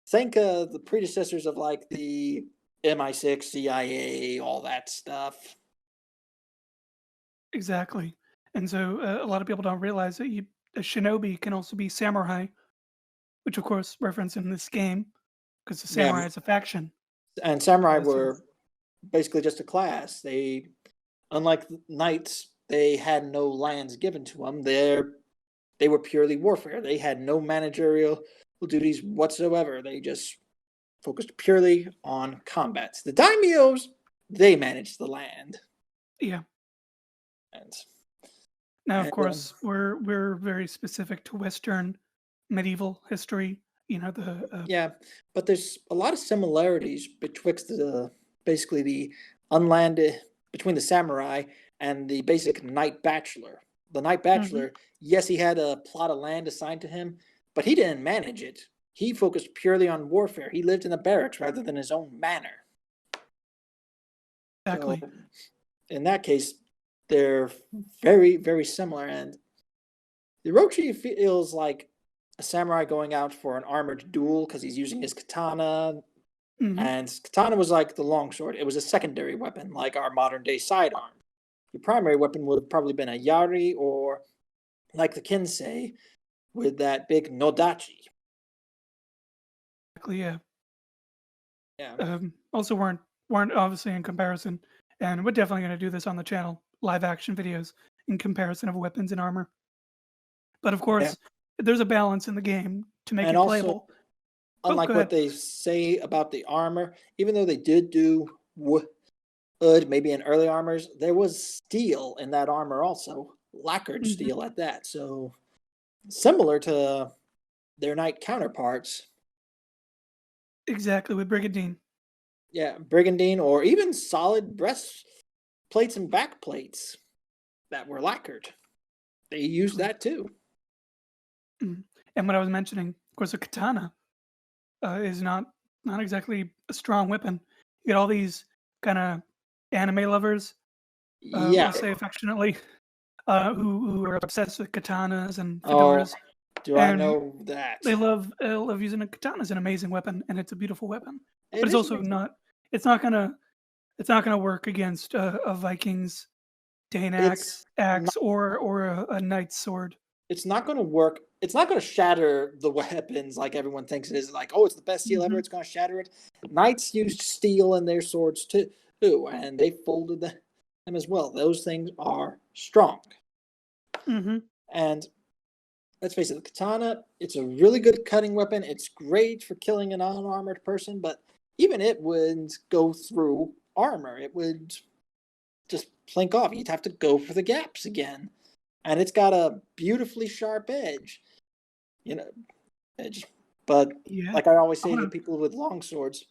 B: think of the predecessors of like the MI6, CIA, all that stuff.
A: Exactly. And so a lot of people don't realize that a shinobi can also be samurai, which of course referenced in this game because the samurai is a faction.
B: And samurai were basically just a class. They, unlike knights, they had no lands given to them. They were purely warfare. They had no managerial duties whatsoever. They just focused purely on combat. The daimyos, they managed the land.
A: Yeah. Now, of course, we're very specific to Western medieval history. You know
B: yeah, but there's a lot of similarities betwixt basically the unlanded between the samurai and the basic knight bachelor. The knight bachelor, yes, he had a plot of land assigned to him, but he didn't manage it. He focused purely on warfare. He lived in the barracks rather than his own manor.
A: Exactly.
B: So, in that case, they're very, very similar. And the Orochi feels like a samurai going out for an armored duel because he's using his katana. And katana was like the longsword. It was a secondary weapon, like our modern-day sidearm. The primary weapon would have probably been a yari or, like the kinsei, with that big nodachi.
A: Exactly, yeah. Yeah. Also weren't obviously in comparison, and we're definitely going to do this on the channel, live action videos in comparison of weapons and armor. But of course, there's a balance in the game to make
B: And
A: it
B: also,
A: playable.
B: unlike
A: Go
B: what
A: ahead.
B: they say about the armor, even though they did do wood, maybe in early armors, there was steel in that armor also, lacquered steel at that. So similar to their knight counterparts.
A: Exactly, with Brigandine.
B: Yeah, brigandine, or even solid breastplates and backplates that were lacquered. They used that too.
A: And what I was mentioning, of course, a katana is not exactly a strong weapon. You get all these kind of anime lovers,
B: Yeah.
A: I'll say affectionately, who are obsessed with katanas and
B: Oh,
A: fedoras,
B: do I
A: and
B: know that?
A: they love using a katana. Is an amazing weapon, and it's a beautiful weapon.
B: It
A: But it's
B: is
A: also
B: amazing.
A: not. It's not gonna work against a Viking's Dane
B: It's not,
A: axe or a knight's sword.
B: it's not going to work. It's not going to shatter the weapons like everyone thinks it is. Like, oh, it's the best steel ever.
A: Hmm.
B: It's going to shatter it. Knights used steel in their swords too, and they folded them as well. Those things are strong.
A: Hmm.
B: And let's face it, the katana, it's a really good cutting weapon. It's great for killing an unarmored person, but even it wouldn't go through armor. It would just plink off. You'd have to go for the gaps again. And it's got a beautifully sharp edge, you know, edge. But
A: Yeah,
B: like I always
A: I
B: say to
A: want to.
B: people with long swords,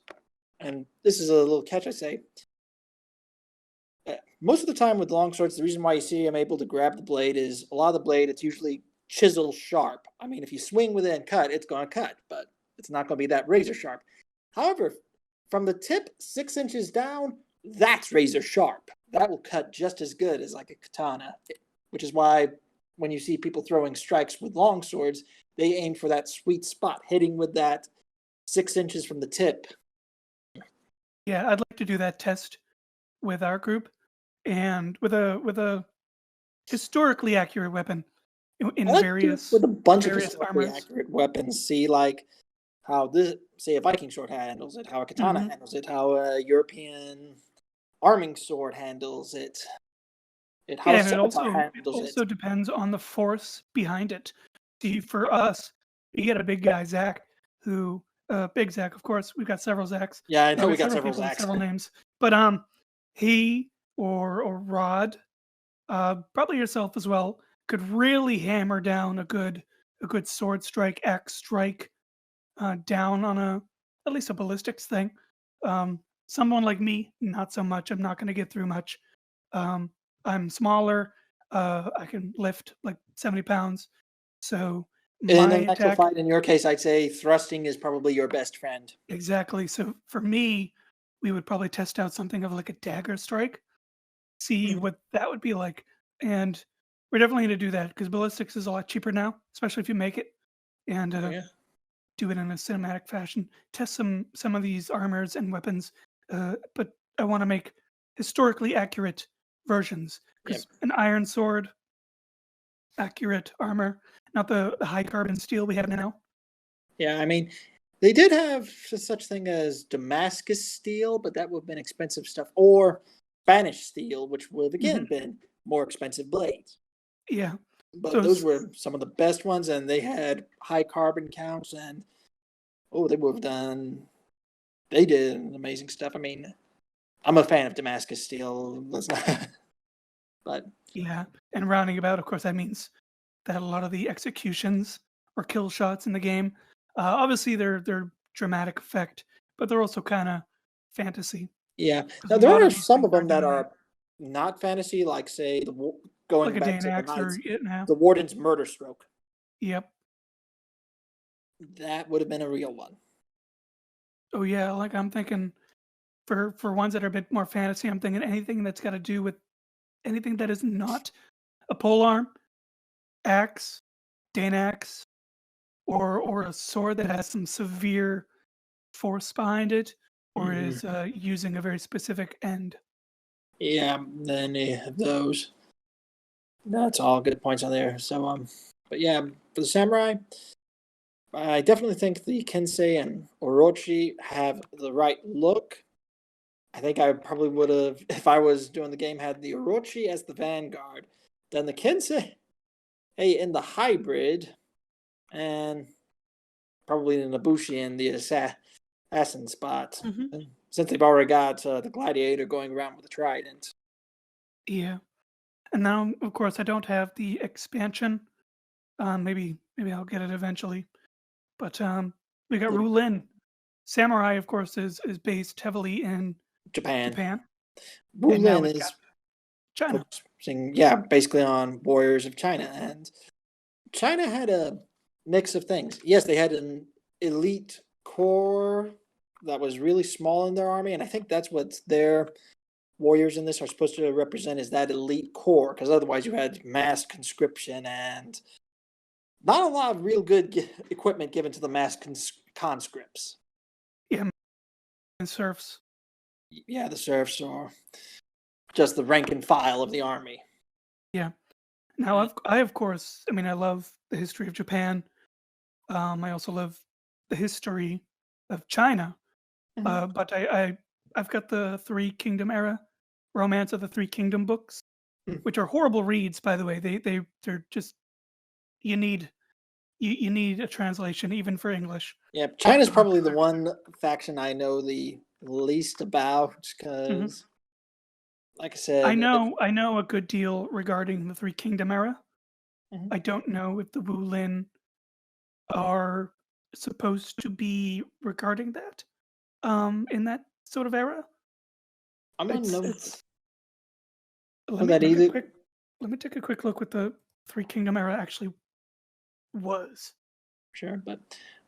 B: and this is a little catch I say, most of the time with long swords, the reason why you see I'm able to grab the blade is a lot of the blade, it's usually chisel sharp. I mean, if you swing with it and cut, it's going to cut, but it's not going to be that razor sharp. However, from the tip 6 inches down, that's razor sharp. That will cut just as good as like a katana, which is why when you see people throwing strikes with long swords, they aim for that sweet spot, hitting with that 6 inches from the tip.
A: Yeah, I'd like to do that test with our group and with a historically accurate weapon
B: I
A: in
B: like to do it
A: various
B: with a bunch of
A: various
B: historically
A: armors.
B: accurate weapons. See, like how this, say, a Viking sword handles it, how a katana
A: Hmm.
B: handles it, how a European arming sword handles it, how
A: Yeah,
B: a
A: and it
B: scimitar
A: also
B: handles it.
A: depends on the force behind it. See, for us, we get a big guy, Zach, who big Zach, of course. We've got several Zachs.
B: Yeah, I know
A: We
B: we
A: got
B: got
A: several
B: several
A: people with
B: Zacks.
A: several names, but he or Rod, probably yourself as well, could really hammer down a good sword strike, axe strike, down on at least a ballistics thing. Someone like me, not so much. I'm not going to get through much. Um, I'm smaller. I can lift like 70 pounds. So
B: In
A: my
B: an actual
A: attack,
B: fight, in your case, I'd say thrusting is probably your best friend.
A: exactly. So for me, we would probably test out something of like a dagger strike, see what that would be like. And we're definitely going to do that because ballistics is a lot cheaper now, especially if you make it and
B: Oh, yeah.
A: do it in a cinematic fashion. Test some of these armors and weapons, but I want to make historically accurate versions
B: Yep.
A: because an iron sword, accurate armor, not the high carbon steel we have now.
B: Yeah, I mean, they did have such thing as Damascus steel, but that would have been expensive stuff, or Spanish steel, which would have
A: Hmm.
B: again been more expensive blades.
A: Yeah,
B: But those
A: those.
B: were some of the best ones, and they had high carbon counts, and oh, they would have done. They did amazing stuff. I mean, I'm a fan of Damascus steel. Let's not, but
A: Yeah, and rounding about, of course, that means that a lot of the executions or kill shots in the game, obviously they're dramatic effect, but they're also kind of fantasy
B: yeah.
A: because
B: Now
A: a
B: there
A: lot
B: are
A: of these
B: some
A: things
B: of
A: are
B: them that
A: doing that,
B: are not fantasy, like say
A: like
B: going
A: a
B: back
A: Dane
B: to the
A: axe or
B: Knights,
A: it now.
B: the Warden's murder stroke.
A: Yep.
B: That would have been a real one.
A: Oh yeah, like I'm thinking for ones that are a bit more fantasy, I'm thinking anything that's got to do with anything that is not a pole arm, axe, Dane axe, or a sword that has some severe force behind it, or
B: Hmm.
A: is using a very specific end.
B: Yeah, any of those. That's all good points on there. So but yeah, for the samurai, I definitely think the Kensei and Orochi have the right look. I think I probably would have, if I was doing the game, had the Orochi as the vanguard. Then the Kensei, hey, in the hybrid, and probably the Nabushi in the assassin spot. Since they've already got the gladiator going around with a trident.
A: Yeah. And now, of course, I don't have the expansion. Maybe I'll get it eventually. But we got
B: Yeah.
A: Rulin. Samurai, of course, is based heavily in
B: Japan.
A: And now
B: Wulin
A: we've
B: is
A: got China.
B: focusing, basically on warriors of China. And China had a mix of things. Yes, they had an elite corps that was really small in their army, and I think that's what their warriors in this are supposed to represent, is that elite corps, because otherwise you had mass conscription and not a lot of real good equipment given to the mass conscripts.
A: Yeah, and serfs.
B: Yeah, the serfs or just the rank and file of the army.
A: Yeah. Now, I of course, I mean, I love the history of Japan. I also love the history of China. But I've got the Three Kingdom era, Romance of the Three Kingdom books, which are horrible reads, by the way. They're just you need a translation even for English.
B: Yeah, China's probably the one faction I know the least about because, like I said,
A: I know a good deal regarding the Three Kingdom era. I don't know if the Wulin are supposed to be regarding that, in that sort of era.
B: I'm gonna know
A: Let me take a quick look what the Three Kingdom era actually was.
B: Sure, but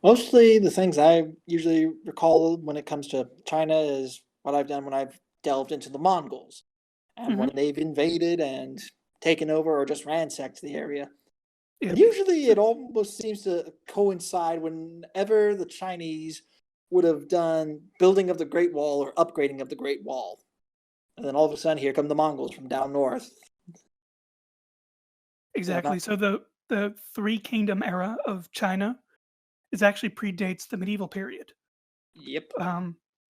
B: mostly the things I usually recall when it comes to China is what I've done when I've delved into the Mongols and when they've invaded and taken over or just ransacked the area.
A: Yeah.
B: And usually it almost seems to coincide whenever the Chinese would have done building of the Great Wall or upgrading of the Great Wall. And then all of a sudden, here come the Mongols from down north.
A: Exactly. So the Three Kingdom era of China is actually predates the medieval period.
B: Yep.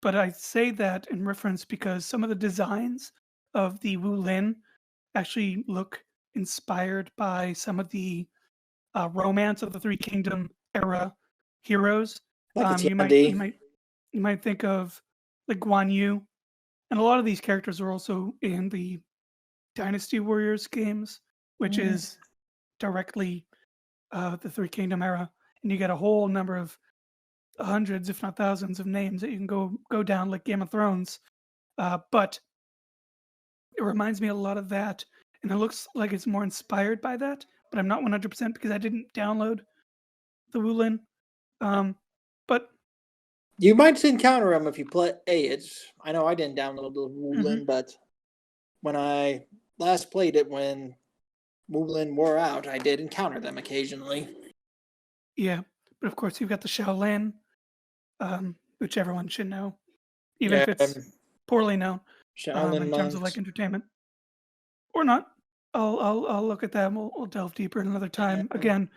A: But I say that in reference because some of the designs of the Wulin actually look inspired by some of the Romance of the Three Kingdom era heroes.
B: Like
A: You might think of like Guan Yu, and a lot of these characters are also in the Dynasty Warriors games, which is directly the Three Kingdom era, and you get a whole number of hundreds, if not thousands, of names that you can go down like Game of Thrones. But it reminds me a lot of that, and it looks like it's more inspired by that. But I'm not 100% because I didn't download the Wulin. But
B: you might encounter them if you play. I know I didn't download the Wulin, but when I last played it, when Wulin wore out, I did encounter them occasionally.
A: Yeah, but of course you've got the Shaolin, which everyone should know, even if it's poorly known in terms of like entertainment, or not. I'll look at that. And we'll delve deeper another time. Again,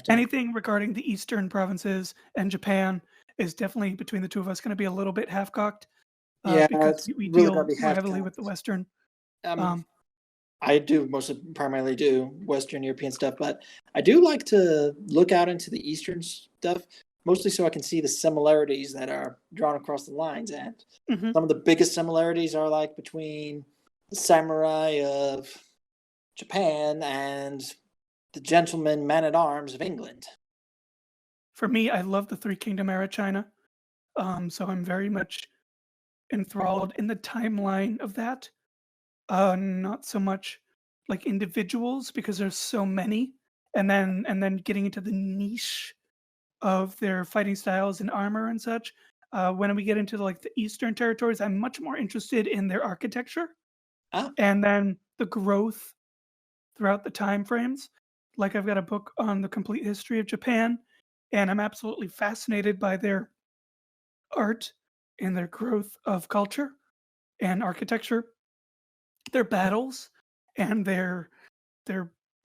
A: anything regarding the eastern provinces and Japan is definitely between the two of us going to be a little bit half-cocked. Because we really deal more heavily with the Western.
B: I do primarily do Western European stuff, but I do like to look out into the Eastern stuff, mostly so I can see the similarities that are drawn across the lines. And some of the biggest similarities are like between the samurai of Japan and the gentleman man-at-arms of England.
A: For me, I love the Three Kingdom era China, so I'm very much enthralled in the timeline of that. Not so much like individuals because there's so many, and then getting into the niche of their fighting styles and armor and such. When we get into like the Eastern territories, I'm much more interested in their architecture, and then the growth throughout the time frames. Like I've got a book on the complete history of Japan, and I'm absolutely fascinated by their art and their growth of culture and architecture, their battles, and their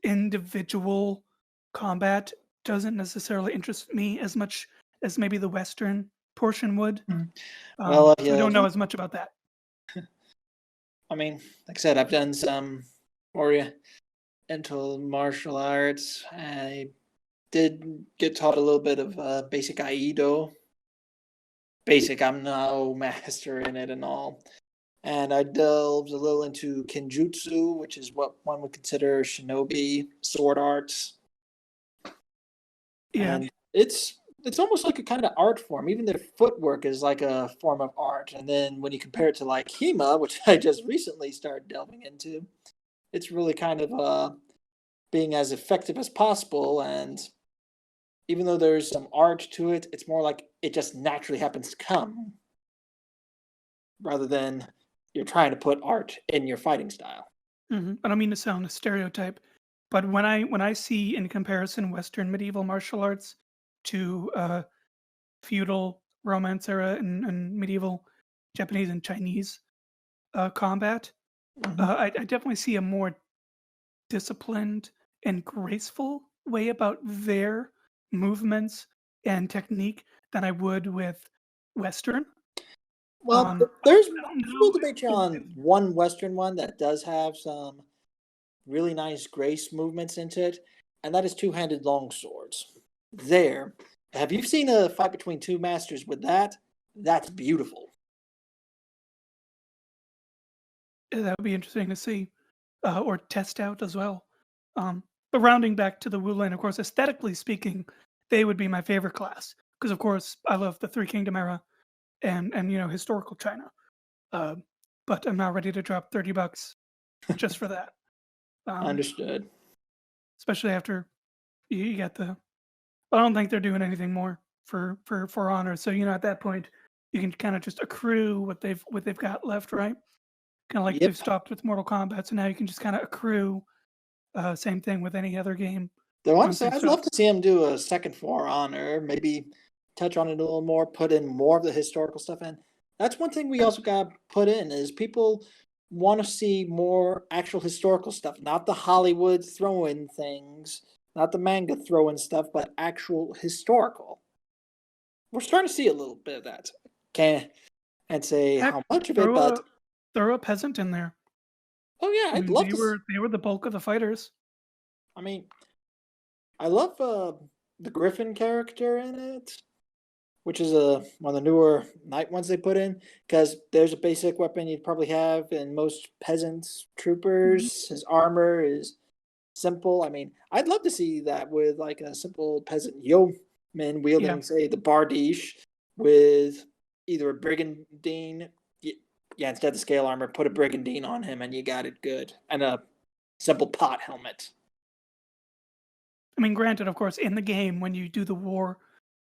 A: individual combat doesn't necessarily interest me as much as maybe the Western portion would. So I don't know as much about that.
B: I mean, like I said, I've done some Oriental martial arts. I did get taught a little bit of basic Aido. Basic, I'm no master in it and all. And I delved a little into Kenjutsu, which is what one would consider shinobi sword arts.
A: Yeah.
B: And it's almost like a kind of art form. Even their footwork is like a form of art. And then when you compare it to like HEMA, which I just recently started delving into, it's really kind of being as effective as possible. And even though there's some art to it, it's more like it just naturally happens to come rather than you're trying to put art in your fighting style.
A: I don't mean to sound a stereotype, but when I see in comparison Western medieval martial arts to feudal Romance era and medieval Japanese and Chinese combat, I definitely see a more disciplined and graceful way about their movements and technique than I would with Western.
B: Well, there's we'll debate
A: if,
B: on one Western one that does have some really nice grace movements into it, and that is two-handed longswords. There, have you seen a fight between two masters with that? That's beautiful.
A: that would be interesting to see or test out as well. But rounding back to the Wulan, of course, aesthetically speaking, they would be my favorite class because, of course, I love the Three Kingdom era and historical China. But I'm not ready to drop $30 just for that.
B: Understood.
A: Especially after you get the. I don't think they're doing anything more for honor. So at that point, you can kind of just accrue what they've got left, right? Kind of like they've stopped with Mortal Kombat, so now you can just kind of accrue. Same thing with any other game.
B: Though honestly, I'd love to see him do a second For Honor, maybe touch on it a little more, put in more of the historical stuff in. That's one thing we also got to put in is people want to see more actual historical stuff, not the Hollywood throw-in things, not the manga throw-in stuff, but actual historical. We're starting to see a little bit of that. Can't say how much of it, but
A: throw a peasant in there.
B: Oh yeah, I'd love to.
A: They were the bulk of the fighters.
B: I mean, I love the Griffin character in it, which is one of the newer knight ones they put in, because there's a basic weapon you'd probably have in most peasants, troopers. His armor is simple. I mean, I'd love to see that with like a simple peasant yeoman wielding, say, the bardiche with either a brigandine. Yeah, instead of the scale armor, put a brigandine on him and you got it good. And a simple pot helmet.
A: I mean, granted, of course, in the game, when you do the war,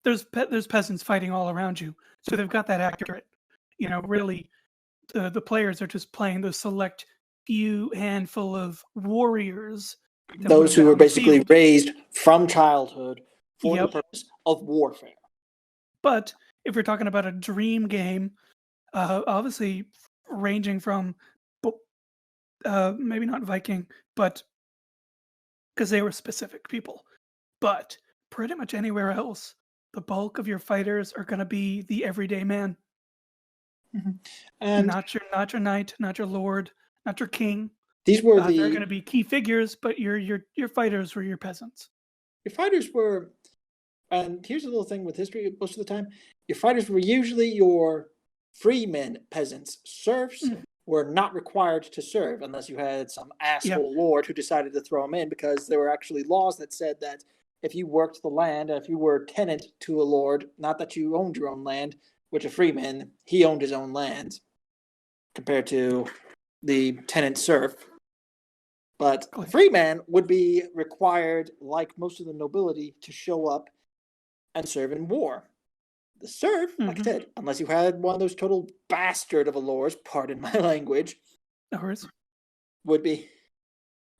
A: there's peasants fighting all around you. So they've got that accurate. Really, the players are just playing the select few handful of warriors.
B: Those who were basically raised from childhood for the purpose of warfare.
A: But if you're talking about a dream game, obviously ranging from maybe not Viking, but because they were specific people, but pretty much anywhere else, the bulk of your fighters are going to be the everyday man. And not your knight, not your lord, not your king.
B: These were
A: they're going to be key figures, but your fighters were your peasants.
B: Your fighters were, and here's a little thing with history. Most of the time, your fighters were usually your freemen, peasants. Serfs were not required to serve unless you had some asshole lord who decided to throw them in, because there were actually laws that said that if you worked the land, and if you were tenant to a lord, not that you owned your own land, which a freeman, he owned his own land compared to the tenant serf. But a freeman would be required, like most of the nobility, to show up and serve in war. The serf, like I said, unless you had one of those total bastard of a lords, pardon my language,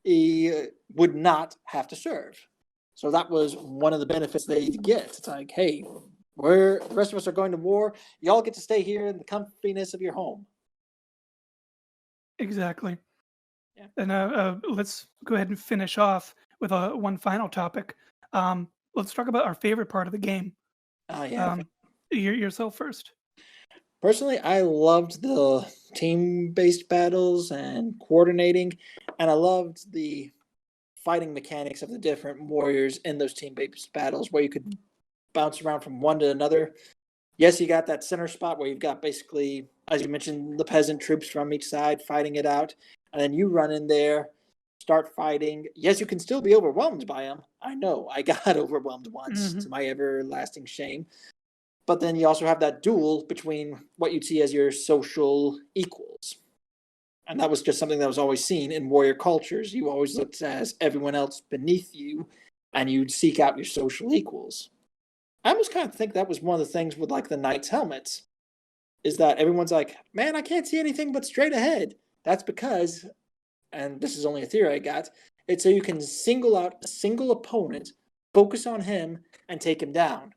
B: he would not have to serve. So that was one of the benefits they'd get. It's like, hey, the rest of us are going to war. Y'all get to stay here in the comfiness of your home.
A: Exactly. Yeah. And let's go ahead and finish off with one final topic. Let's talk about our favorite part of the game. Yourself first.
B: Personally, I loved the team-based battles and coordinating, and I loved the fighting mechanics of the different warriors in those team-based battles where you could bounce around from one to another. Yes, you got that center spot where you've got basically, as you mentioned, the peasant troops from each side fighting it out. And then you run in there, start fighting. Yes, you can still be overwhelmed by them. I know, I got overwhelmed once to my everlasting shame. But then you also have that duel between what you'd see as your social equals. And that was just something that was always seen in warrior cultures. You always looked as everyone else beneath you, and you'd seek out your social equals. I almost kind of think that was one of the things with like the knights' helmets, is that everyone's like, man, I can't see anything but straight ahead. That's because, and this is only a theory I got, it's so you can single out a single opponent, focus on him, and take him down.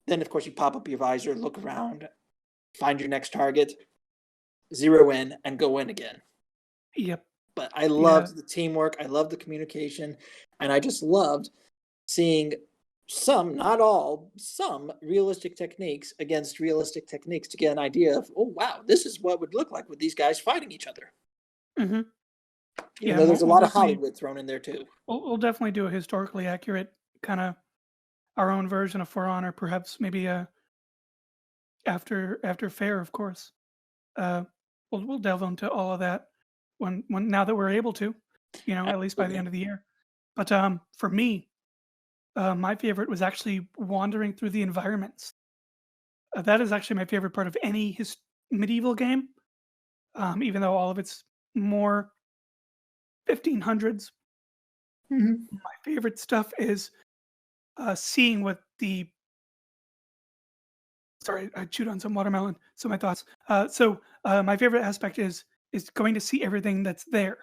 B: Then, of course, you pop up your visor, look around, find your next target, zero in, and go in again.
A: Yep.
B: But I loved the teamwork. I loved the communication. And I just loved seeing some, not all, some realistic techniques against realistic techniques to get an idea of, oh, wow, this is what would look like with these guys fighting each other. There's a lot of Hollywood thrown in there, too.
A: We'll definitely do a historically accurate kind of our own version of For Honor, perhaps maybe after Fair, of course. We'll delve into all of that when now that we're able to, at least by the end of the year. But for me, my favorite was actually wandering through the environments. That is actually my favorite part of any medieval game, even though all of it's more 1500s. My favorite stuff is seeing what the... Sorry, I chewed on some watermelon. So my thoughts. My favorite aspect is going to see everything that's there.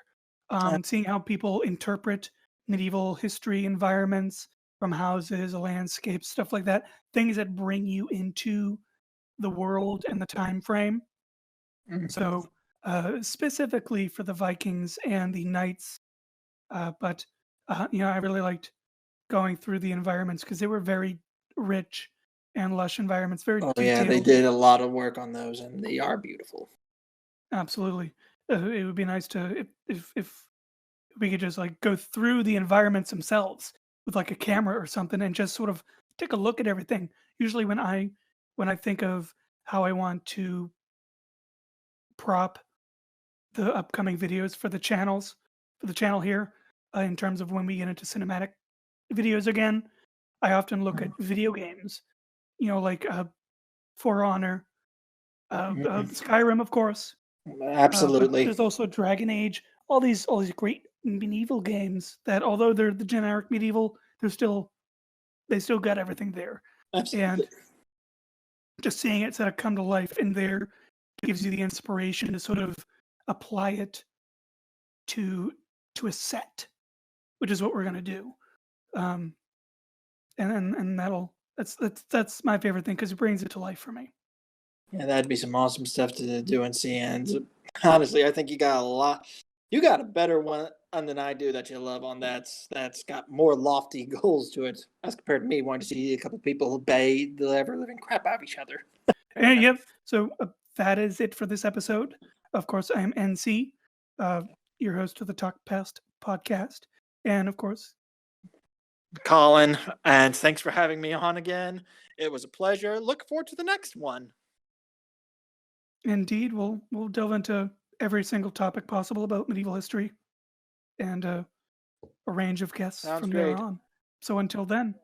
A: Seeing how people interpret medieval history, environments, from houses, landscapes, stuff like that. Things that bring you into the world and the time frame. So specifically for the Vikings and the knights, but I really liked going through the environments because they were very rich and lush environments, very detailed.
B: Yeah, they did a lot of work on those, and they are beautiful.
A: Absolutely. It would be nice to if we could just like go through the environments themselves with like a camera or something and just sort of take a look at everything. Usually when I think of how I want to prop the upcoming videos for the channel here, in terms of when we get into cinematic videos again, I often look at video games, like For Honor, Skyrim, of course.
B: Absolutely.
A: There's also Dragon Age, all these great medieval games that, although they're the generic medieval, they still got everything there.
B: Absolutely.
A: And just seeing it sort of come to life in there gives you the inspiration to sort of apply it to a set, which is what we're gonna do. And that's my favorite thing because it brings it to life for me.
B: Yeah, that'd be some awesome stuff to do and see. And honestly, I think you got a lot. You got a better one than I do that you love on that's got more lofty goals to it as compared to me wanting to see a couple people obey the ever-living crap out of each other.
A: And yep. So that is it for this episode. Of course, I am NC, your host of the Talk Past podcast, and of course,
B: Colin. And thanks for having me on again. It was a pleasure. Look forward to the next one.
A: Indeed, we'll delve into every single topic possible about medieval history, and a range of guests from there on. So until then.